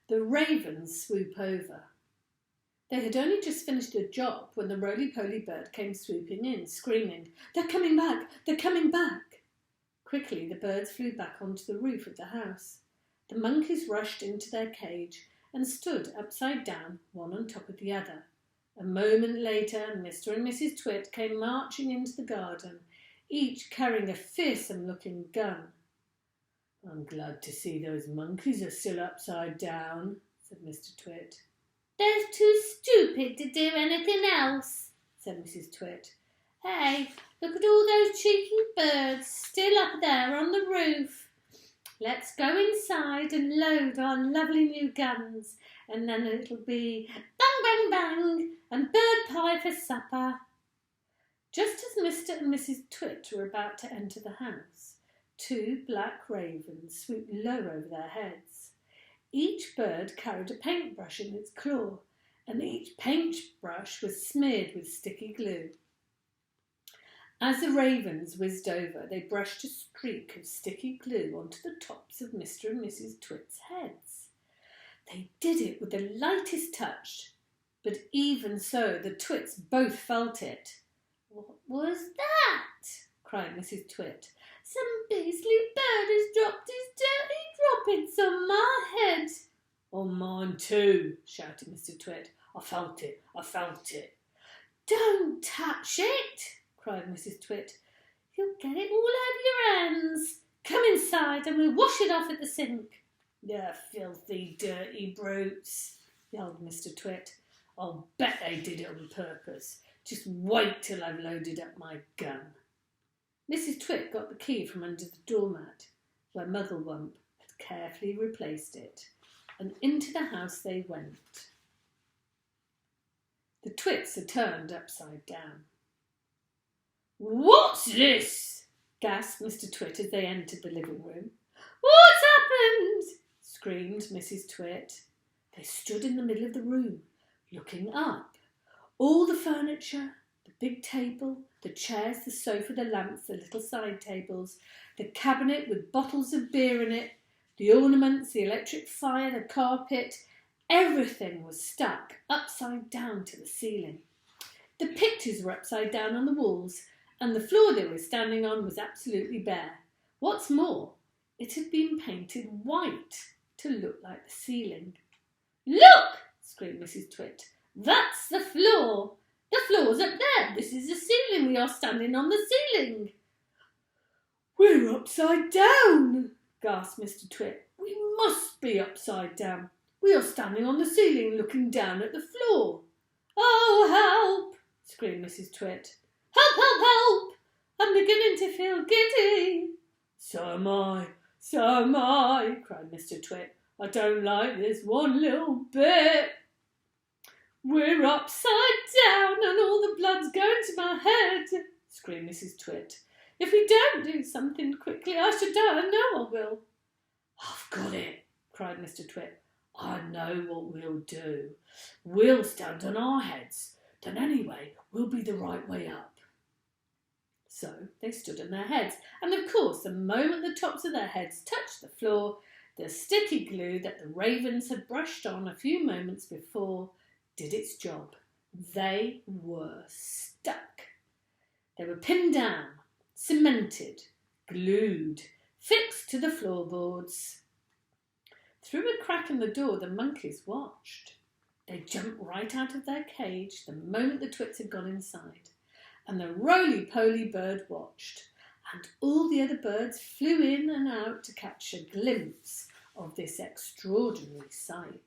The ravens swoop over. They had only just finished a job when the roly-poly bird came swooping in, screaming, "They're coming back! They're coming back!" Quickly the birds flew back onto the roof of the house. The monkeys rushed into their cage and stood upside down, one on top of the other. A moment later, Mr. and Mrs. Twit came marching into the garden, each carrying a fearsome-looking gun. "I'm glad to see those monkeys are still upside down," said Mr. Twit. "They're too stupid to do anything else," said Mrs. Twit. "Hey, look at all those cheeky birds still up there on the roof. Let's go inside and load our lovely new guns, and then it'll be bang, bang, bang, and bird pie for supper." Just as Mr. and Mrs. Twit were about to enter the house, 2 black ravens swooped low over their heads. Each bird carried a paintbrush in its claw, and each paintbrush was smeared with sticky glue. As the ravens whizzed over, they brushed a streak of sticky glue onto the tops of Mr. and Mrs. Twit's heads. They did it with the lightest touch, but even so the Twits both felt it. "What was that?" cried Mrs. Twit. "Some beastly bird has dropped his dirty droppings on my head." "On mine too," shouted Mr. Twit. I felt it. "Don't touch it," cried Mrs. Twit. "You'll get it all over your hands. Come inside and we'll wash it off at the sink." "You filthy, dirty brutes," yelled Mr. Twit. "I'll bet they did it on purpose. Just wait till I've loaded up my gun." Mrs. Twit got the key from under the doormat, where Mugglewump had carefully replaced it, and into the house they went. The Twits had turned upside down. "What's this?" gasped Mr. Twit as they entered the living room. "What's happened?" screamed Mrs. Twit. They stood in the middle of the room, looking up. All the furniture, the big table, the chairs, the sofa, the lamps, the little side tables, the cabinet with bottles of beer in it, the ornaments, the electric fire, the carpet, everything was stuck upside down to the ceiling. The pictures were upside down on the walls, and the floor they were standing on was absolutely bare. What's more, it had been painted white to look like the ceiling. "Look!" screamed Mrs. Twit. "That's the floor. The floor's up there. This is the ceiling. We are standing on the ceiling." "We're upside down," gasped Mr. Twit. "We must be upside down. We are standing on the ceiling looking down at the floor." "Oh, help!" screamed Mrs. Twit. "Help, help, help! I'm beginning to feel giddy." So am I, cried Mr. Twit. "I don't like this one little bit." "We're upside down and all the blood's going to my head," screamed Mrs. Twit. "If we don't do something quickly, I shall die. I know I will." "I've got it," cried Mr. Twit. "I know what we'll do. We'll stand on our heads. Then anyway, we'll be the right way up." So they stood on their heads, and of course, the moment the tops of their heads touched the floor, the sticky glue that the ravens had brushed on a few moments before did its job. They were stuck. They were pinned down, cemented, glued, fixed to the floorboards. Through a crack in the door, the monkeys watched. They jumped right out of their cage the moment the Twits had gone inside, and the roly-poly bird watched, and all the other birds flew in and out to catch a glimpse of this extraordinary sight.